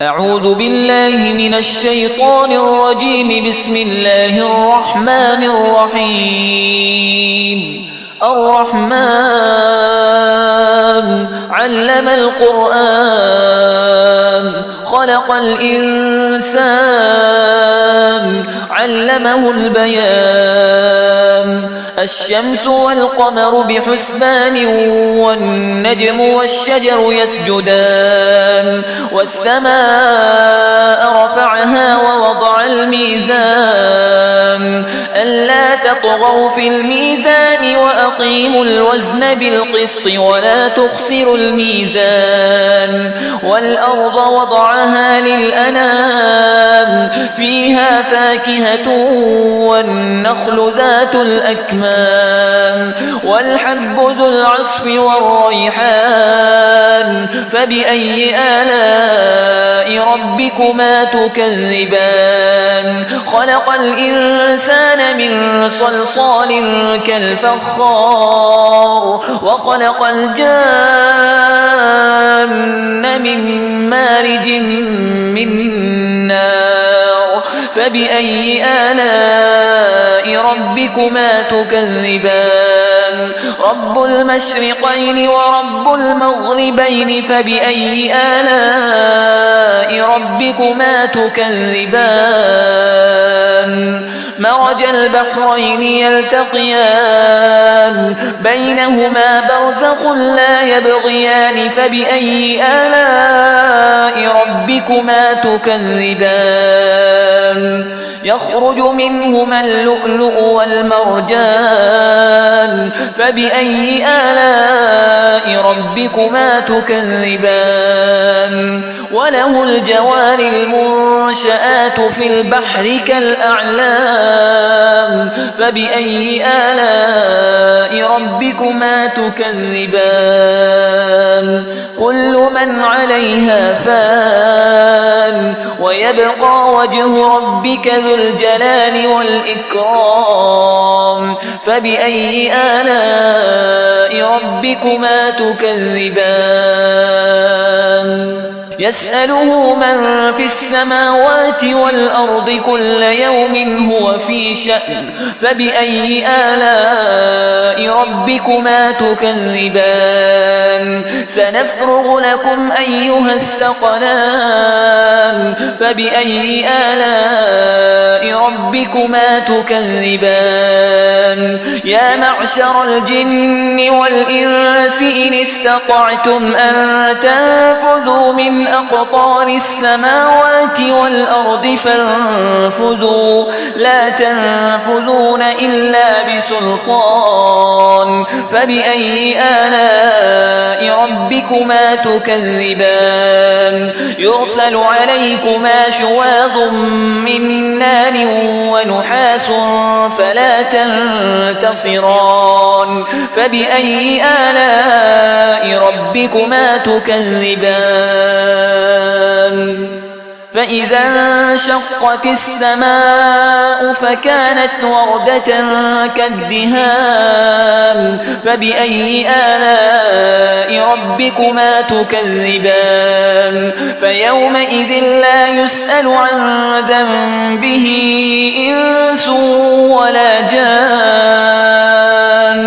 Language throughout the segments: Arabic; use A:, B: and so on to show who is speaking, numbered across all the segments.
A: أعوذ بالله من الشيطان الرجيم. بسم الله الرحمن الرحيم. الرحمن علم القرآن خلق الإنسان علمه البيان. الشمس والقمر بحسبان والنجم والشجر يسجدان. والسماء رفعها ووضع الميزان ألا تطغوا في الميزان وأقيموا الوزن بالقسط ولا تخسروا الميزان. والأرض وضعها للأنام فيها فاكهة والنخل ذات الأكمام والحب ذو العصف والريحان. فبأي آلاء ربكما تكذبان؟ خلق الإنسان من صلصال كالفخار وخلق الجان من مارج من نار. فبأي آلاء ربكما تكذبان؟ رب المشرقين ورب المغربين. فبأي آلاء ربكما تكذبان؟ مرج البحرين يلتقيان بينهما برزخ لا يبغيان. فبأي آلاء ربكما تكذبان؟ يخرج منهما اللؤلؤ والمرجان. فبأي آلاء ربكما تكذبان؟ وله الجوار المنشآت في البحر كالأعلام. فبأي آلاء ربكما تكذبان؟ كل من عليها فان ويبقى وجه ربك ذو الجلال والإكرام. فبأي آلاء ربكما تكذبان؟ يسأله من في السماوات والأرض كل يوم هو في شأن. فبأي آلاء ربكما تكذبان؟ سنفرغ لكم أيها الثقلان. فبأي آلاء ربكما تكذبان؟ يا معشر الجن والإنس إن استطعتم أن تنفذوا من أقطار السماوات والأرض فانفذوا لا تنفذون إلا بسلطان. فبأي آلاء ربكما تكذبان؟ يرسل عليكما شواظ من نار ونحاس فلا تنتصران. فبأي آلاء ربكما تكذبان؟ فإذا انشقت السماء فكانت وردة كالدهان. فبأي آلاء ربكما تكذبان؟ فيومئذ لا يسأل عن ذنبه إنس ولا جان.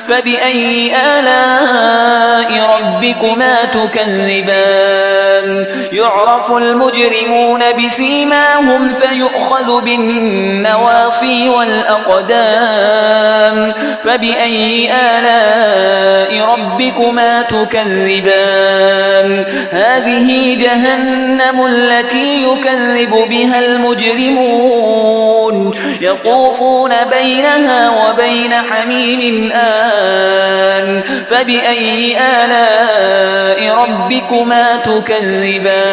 A: فبأي آلاء ربكما تكذبان؟ يعرف المجرمون بسيماهم فيؤخذ بالنواصي والأقدام. فبأي آلاء ربكما تكذبان؟ هذه جهنم التي يكذب بها المجرمون يطوفون بينها وبين حميم آن. فبأي آلاء ربكما تكذبان؟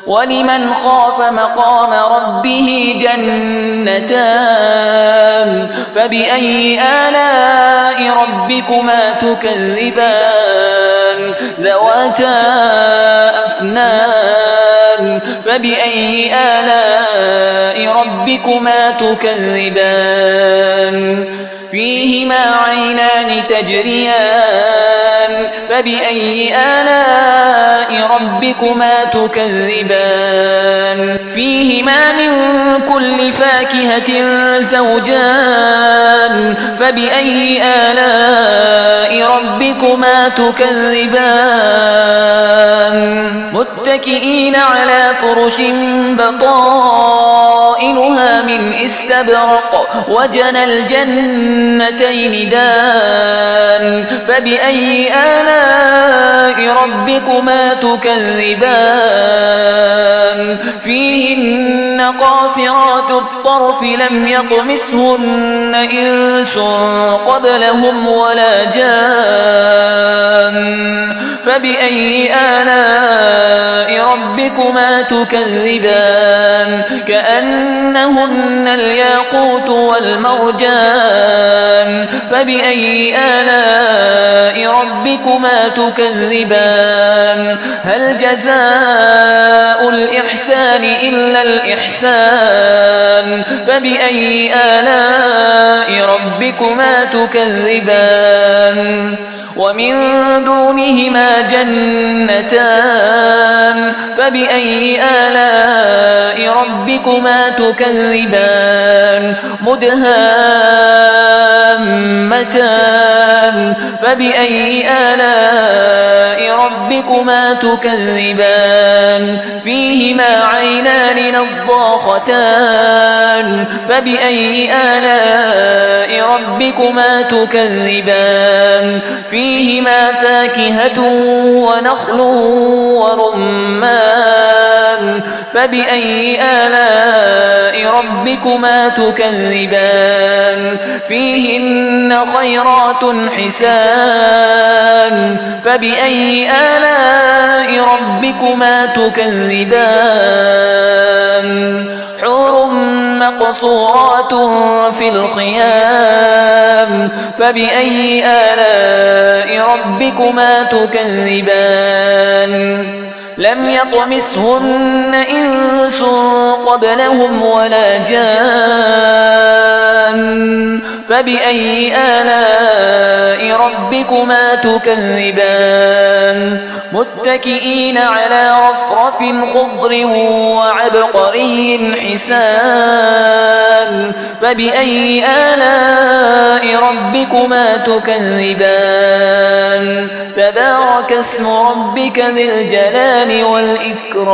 A: ولمن خاف مقام ربه جنتان. فبأي آلاء ربكما تكذبان؟ ذواتا أفنان. فبأي آلاء ربكما تكذبان؟ فيهما عينان تجريان. فبأي آلاء ربكما تكذبان فيهما من كل فاكهة زوجان فبأي آلاء ربكما تكذبان متكئين على فرش بطائنها من استبرق وجنى الجنتين دان فبأي آلاء ربكما تكذبان فيهن قاصرات الطرف لم يطمثهن إنس قبلهم ولا جان فبأي آلاء ربكما تكذبان كأنهن الياقوت والمرجان فبأي آلاء ربكما تكذبان هل جزاء الإحسان إلا الإحسان فبأي آلاء ربكما تكذبان ومن دونهما جنتان فبأي آلاء ربكما تكذبان مدهامتان فبأي آلاء ربكما تكذبان فيهما عينان نضاختان فبأي آلاء ربكما تكذبان فيهما فاكهة ونخل ورمان فبأي آلاء ربكما تكذبان فيهن خيرات حسان فبأي آلاء ربكما تكذبان حور مقصورات في الخيام فبأي آلاء ربكما تكذبان لم يطمثهن إنس قبلهم ولا جان فبأي آلاء ربكما تكذبان متكئين على رفرف خضر وعبقري حسان فبأي آلاء ربكما تكذبان تبارك اسم ربك ذي الجلال والإكرام